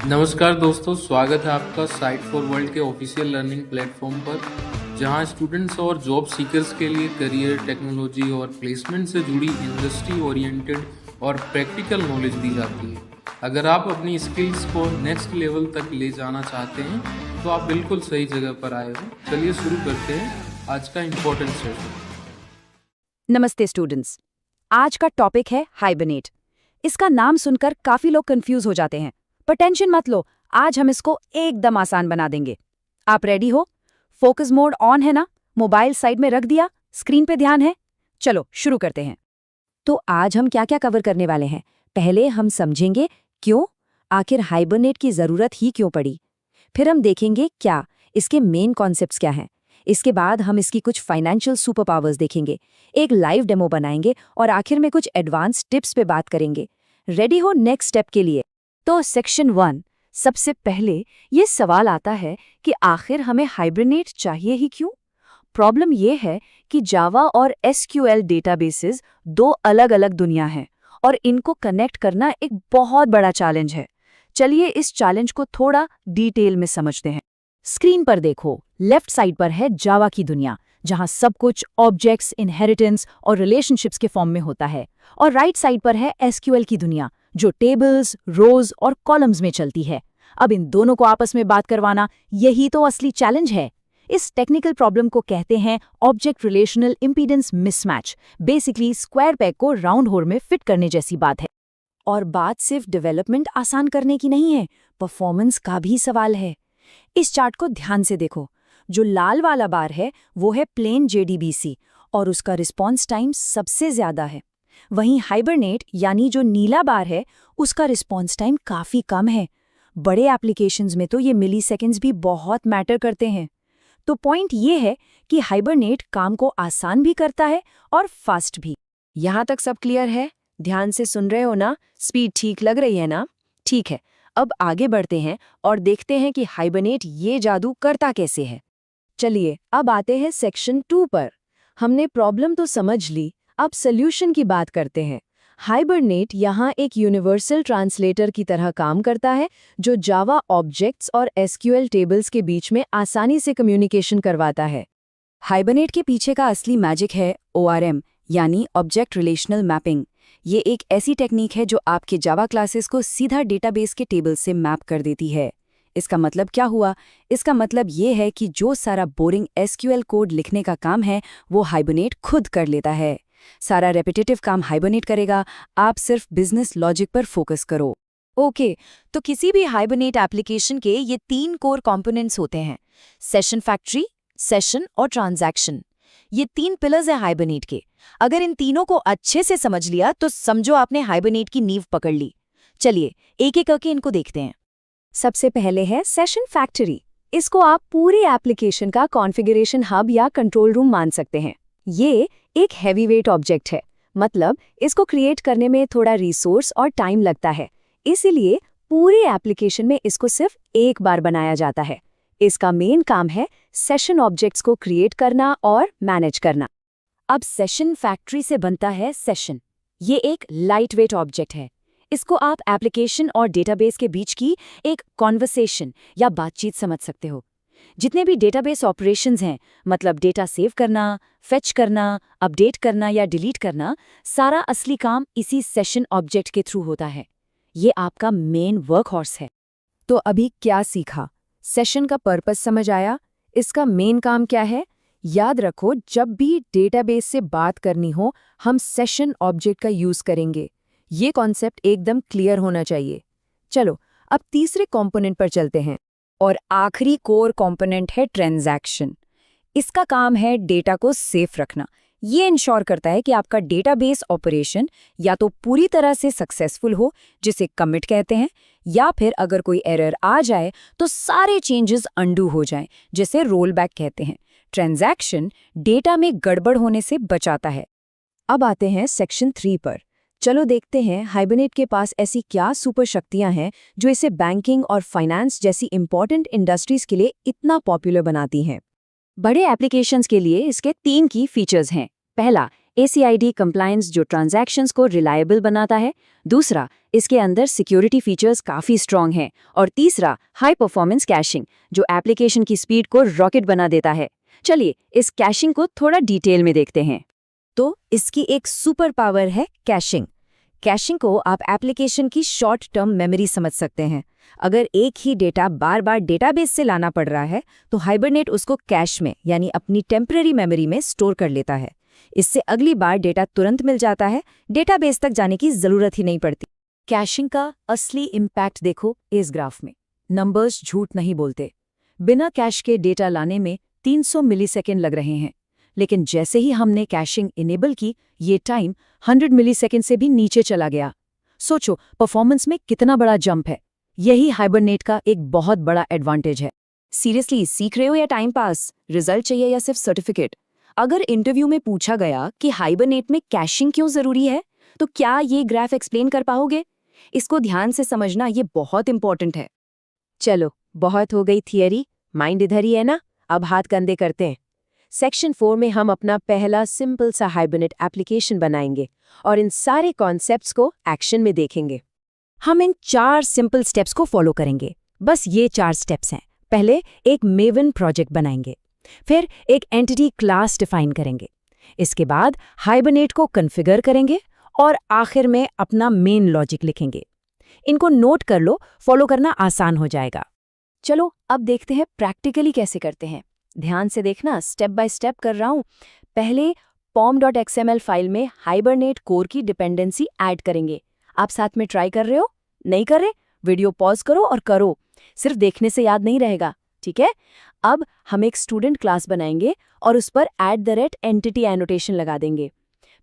नमस्कार दोस्तों, स्वागत है आपका साइट फॉर वर्ल्ड के ऑफिशियल लर्निंग प्लेटफॉर्म पर, जहां स्टूडेंट्स और जॉब सीकर्स के लिए करियर, टेक्नोलॉजी और प्लेसमेंट से जुड़ी इंडस्ट्री ओरिएंटेड और प्रैक्टिकल नॉलेज दी जाती है। अगर आप अपनी स्किल्स को नेक्स्ट लेवल तक ले जाना चाहते हैं तो आप बिल्कुल सही जगह पर आए हो। चलिए शुरू करते हैं आज का इम्पोर्टेंट सेशन। नमस्ते स्टूडेंट्स, आज का टॉपिक है हाइबरनेट। इसका नाम सुनकर काफी लोग कंफ्यूज हो जाते हैं, पर टेंशन मत लो, आज हम इसको एकदम आसान बना देंगे। आप रेडी हो? फोकस मोड ऑन है ना? मोबाइल साइड में रख दिया? स्क्रीन पे ध्यान है? चलो शुरू करते हैं। तो आज हम क्या क्या कवर करने वाले हैं? पहले हम समझेंगे क्यों आखिर हाइबरनेट की जरूरत ही क्यों पड़ी। फिर हम देखेंगे क्या इसके मेन कॉन्सेप्ट्स क्या हैं। इसके बाद हम इसकी कुछ फाइनेंशियल सुपर पावर्स देखेंगे, एक लाइव डेमो बनाएंगे और आखिर में कुछ एडवांस टिप्स पे बात करेंगे। रेडी हो नेक्स्ट स्टेप के लिए? तो सेक्शन 1, सबसे पहले ये सवाल आता है कि आखिर हमें हाइबरनेट चाहिए ही क्यों? प्रॉब्लम ये है कि जावा और एसक्यूएल डेटाबेसेस दो अलग अलग दुनिया हैं और इनको कनेक्ट करना एक बहुत बड़ा चैलेंज है। चलिए इस चैलेंज को थोड़ा डिटेल में समझते हैं। स्क्रीन पर देखो, लेफ्ट साइड पर है जावा की दुनिया, जहां सब कुछ ऑब्जेक्ट्स, इनहेरिटेंस और रिलेशनशिप्स के फॉर्म में होता है, और राइट साइड पर है एसक्यूएल की दुनिया, जो टेबल्स, रोज और कॉलम्स में चलती है। अब इन दोनों को आपस में बात करवाना, यही तो असली चैलेंज है। इस टेक्निकल प्रॉब्लम को कहते हैं object relational impedance mismatch. Basically square peg को राउंड होल में फिट करने जैसी बात है। और बात सिर्फ डेवलपमेंट आसान करने की नहीं है, परफॉर्मेंस का भी सवाल है। इस चार्ट को ध्यान से देखो, जो लाल वाला बार है वो है प्लेन जेडीबीसी और उसका रिस्पॉन्स टाइम सबसे ज्यादा है। वहीं हाइबरनेट यानी जो नीला बार है, उसका रिस्पॉन्स टाइम काफी कम है। बड़े एप्लीकेशंस में तो ये मिलीसेकंड्स भी बहुत मैटर करते हैं। तो पॉइंट ये है कि हाइबरनेट काम को आसान भी करता है और फास्ट भी। यहां तक सब क्लियर है? ध्यान से सुन रहे हो ना? स्पीड ठीक लग रही है ना? ठीक है, अब आगे बढ़ते हैं और देखते हैं कि हाइबरनेट ये जादू करता कैसे है। चलिए अब आते हैं सेक्शन 2 पर। हमने प्रॉब्लम तो समझ ली, अब सॉल्यूशन की बात करते हैं। हाइबरनेट यहाँ एक यूनिवर्सल ट्रांसलेटर की तरह काम करता है, जो जावा ऑब्जेक्ट्स और एसक्यूएल टेबल्स के बीच में आसानी से कम्युनिकेशन करवाता है। हाइबरनेट के पीछे का असली मैजिक है ORM यानी ऑब्जेक्ट रिलेशनल मैपिंग। ये एक ऐसी टेक्निक है जो आपके जावा क्लासेस को सीधा डेटाबेस के टेबल से मैप कर देती है। इसका मतलब क्या हुआ? इसका मतलब ये है कि जो सारा बोरिंग एसक्यूएल कोड लिखने का काम है वो हाइबरनेट खुद कर लेता है। सारा रेपिटेटिव काम हाइबरनेट करेगा, आप सिर्फ बिजनेस लॉजिक पर फोकस करो। ओके, तो किसी भी हाइबरनेट एप्लीकेशन के ये 3 कोर कंपोनेंट्स होते हैं: सेशन फैक्ट्री, सेशन और ट्रांजैक्शन। ये 3 पिलर्स हैं हाइबरनेट के। अगर इन तीनों को अच्छे से समझ लिया तो समझो आपने हाइबरनेट की नींव पकड़ ली। चलिए एक एक करके इनको देखते हैं। सबसे पहले है सेशन फैक्ट्री। इसको आप पूरी एप्लीकेशन का कॉन्फ़िगरेशन हब या कंट्रोल रूम मान सकते हैं। ये एक हैवीवेट ऑब्जेक्ट है, मतलब इसको क्रिएट करने में थोड़ा रिसोर्स और टाइम लगता है, इसीलिए पूरी एप्लीकेशन में इसको सिर्फ एक बार बनाया जाता है। इसका मेन काम है सेशन ऑब्जेक्ट्स को क्रिएट करना और मैनेज करना। अब सेशन फैक्ट्री से बनता है सेशन। ये एक लाइटवेट ऑब्जेक्ट है। इसको आप एप्लीकेशन और डेटाबेस के बीच की एक कॉन्वर्सेशन या बातचीत समझ सकते हो। जितने भी डेटाबेस ऑपरेशंस हैं, मतलब डेटा सेव करना, फेच करना, अपडेट करना या डिलीट करना, सारा असली काम इसी सेशन ऑब्जेक्ट के थ्रू होता है। ये आपका मेन वर्कहॉर्स है। तो अभी क्या सीखा? सेशन का पर्पस समझ आया? इसका मेन काम क्या है? याद रखो, जब भी डेटाबेस से बात करनी हो, हम सेशन ऑब्जेक्ट का यूज करेंगे। ये कॉन्सेप्ट एकदम क्लियर होना चाहिए। चलो अब तीसरे कंपोनेंट पर चलते हैं, और आखिरी कोर कंपोनेंट है ट्रांजैक्शन। इसका काम है डेटा को सेफ रखना। ये इंश्योर करता है कि आपका डेटाबेस ऑपरेशन या तो पूरी तरह से सक्सेसफुल हो, जिसे कमिट कहते हैं, या फिर अगर कोई एरर आ जाए तो सारे चेंजेस अंडू हो जाएं, जिसे रोल बैक कहते हैं। ट्रांजैक्शन डेटा में गड़बड़ होने से बचाता है। अब आते हैं सेक्शन 3 पर। चलो देखते हैं हाइबरनेट के पास ऐसी क्या सुपर शक्तियां हैं जो इसे बैंकिंग और फाइनेंस जैसी इंपॉर्टेंट इंडस्ट्रीज के लिए इतना पॉपुलर बनाती हैं। बड़े एप्लीकेशंस के लिए इसके 3 की फीचर्स हैं। पहला, ACID कंप्लायंस जो ट्रांजैक्शंस को रिलायबल बनाता है, दूसरा इसके अंदर सिक्योरिटी फीचर्स काफ़ी स्ट्रॉन्ग हैं, और तीसरा हाई परफॉर्मेंस कैशिंग जो एप्लीकेशन की स्पीड को रॉकेट बना देता है। चलिए इस कैशिंग को थोड़ा डिटेल में देखते हैं। तो इसकी एक सुपर पावर है कैशिंग। कैशिंग को आप एप्लीकेशन की शॉर्ट टर्म मेमोरी समझ सकते हैं। अगर एक ही डेटा बार बार डेटाबेस से लाना पड़ रहा है तो हाइबरनेट उसको कैश में यानी अपनी टेम्पररी मेमोरी में स्टोर कर लेता है। इससे अगली बार डेटा तुरंत मिल जाता है, डेटाबेस तक जाने की जरूरत ही नहीं पड़ती। कैशिंग का असली इम्पैक्ट देखो इस ग्राफ में। नंबर्स झूठ नहीं बोलते। बिना कैश के डेटा लाने में 300 मिलीसेकेंड लग रहे हैं, लेकिन जैसे ही हमने कैशिंग इनेबल की, ये टाइम 100 मिलीसेकेंड से भी नीचे चला गया। सोचो परफॉर्मेंस में कितना बड़ा जंप है। यही हाइबरनेट का एक बहुत बड़ा एडवांटेज है। सीरियसली सीख रहे हो या टाइम पास, रिजल्ट चाहिए या सिर्फ सर्टिफिकेट? अगर इंटरव्यू में पूछा गया कि हाइबरनेट में कैशिंग क्यों जरूरी है, तो क्या ये ग्राफ एक्सप्लेन कर पाओगे? इसको ध्यान से समझना, ये बहुत इंपॉर्टेंट है। चलो बहुत हो गई थियरी, माइंड इधर ही है ना। अब हाथ कंधे करते हैं। सेक्शन 4 में हम अपना पहला सिंपल सा हाइबरनेट एप्लीकेशन बनाएंगे और इन सारे कॉन्सेप्ट्स को एक्शन में देखेंगे। हम इन 4 सिंपल स्टेप्स को फॉलो करेंगे। बस ये 4 स्टेप्स हैं। पहले एक मेवन प्रोजेक्ट बनाएंगे, फिर एक एंटिटी क्लास डिफाइन करेंगे, इसके बाद हाइबरनेट को कॉन्फ़िगर करेंगे और आखिर में अपना मेन लॉजिक लिखेंगे। इनको नोट कर लो, फॉलो करना आसान हो जाएगा। चलो अब देखते हैं प्रैक्टिकली कैसे करते हैं। ध्यान से देखना, स्टेप बाय स्टेप कर रहा हूं। पहले pom.xml फाइल में हाइबरनेट कोर की डिपेंडेंसी ऐड करेंगे। आप साथ में ट्राई कर रहे हो? नहीं कर रहे? वीडियो पॉज करो और करो। सिर्फ देखने से याद नहीं रहेगा, ठीक है? अब हम एक स्टूडेंट क्लास बनाएंगे और उस पर @entity एनोटेशन लगा देंगे।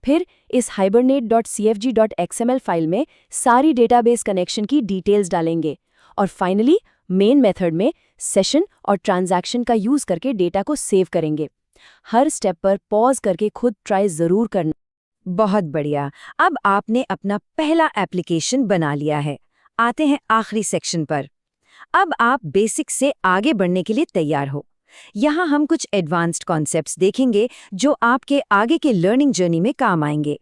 फिर इस hibernate.cfg.xml फाइल में सारी डेटाबेस कनेक्शन की डिटेल्स डालेंगे और फाइनली मेन मेथड में सेशन और ट्रांजैक्शन का यूज करके डेटा को सेव करेंगे। हर स्टेप पर पॉज करके खुद ट्राई जरूर करना। बहुत बढ़िया, अब आपने अपना पहला एप्लीकेशन बना लिया है। आते हैं आखिरी सेक्शन पर। अब आप बेसिक से आगे बढ़ने के लिए तैयार हो। यहाँ हम कुछ एडवांस्ड कॉन्सेप्ट्स देखेंगे जो आपके आगे के लर्निंग जर्नी में काम आएंगे।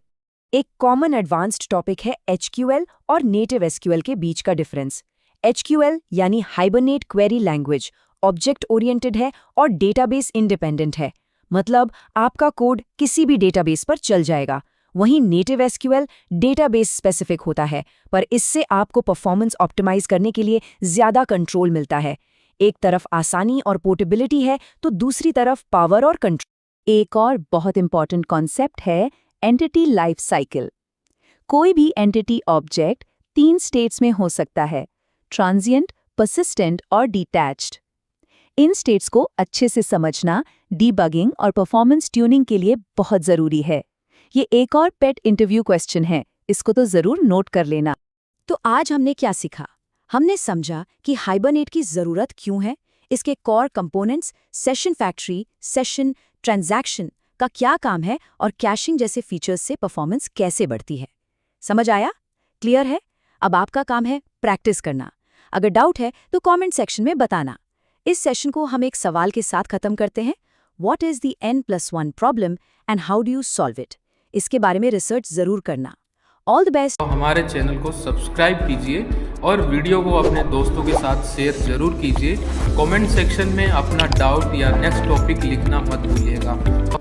एक कॉमन एडवांस्ड टॉपिक है HQL और नेटिव SQL के बीच का डिफरेंस। HQL यानी hibernate query language object oriented है और डेटाबेस इंडिपेंडेंट है, मतलब आपका कोड किसी भी डेटाबेस पर चल जाएगा। वहीं नेटिव SQL डेटाबेस स्पेसिफिक होता है, पर इससे आपको परफॉर्मेंस ऑप्टिमाइज करने के लिए ज्यादा कंट्रोल मिलता है। एक तरफ आसानी और पोर्टेबिलिटी है तो दूसरी तरफ पावर और कंट्रोल। एक और बहुत इंपॉर्टेंट कॉन्सेप्ट है एंटिटी लाइफ साइकिल। कोई भी एंटिटी ऑब्जेक्ट 3 स्टेट्स में हो सकता है, ट्रांजिएंट, पर्सिस्टेंट और डिटैच्ड। इन स्टेट्स को अच्छे से समझना डीबगिंग और परफॉर्मेंस ट्यूनिंग के लिए बहुत जरूरी है। ये एक और पेट इंटरव्यू क्वेश्चन है, इसको तो जरूर नोट कर लेना। तो आज हमने क्या सीखा? हमने समझा कि हाइबरनेट की जरूरत क्यों है, इसके core components, session factory, session, transaction का क्या काम है और कैशिंग जैसे फीचर्स से परफॉर्मेंस कैसे बढ़ती है। समझ आया? क्लियर है? अब आपका काम है प्रैक्टिस करना। अगर डाउट है तो कमेंट सेक्शन में बताना। इस सेशन को हम एक सवाल के साथ खत्म करते हैं। What is the n+1 problem and how do you solve it? इसके बारे में रिसर्च जरूर करना। All the best. हमारे चैनल को सब्सक्राइब कीजिए और वीडियो को अपने दोस्तों के साथ शेयर जरूर कीजिए। कमेंट सेक्शन में अपना डाउट या नेक्स्ट टॉपिक लिखना मत भूलिएगा।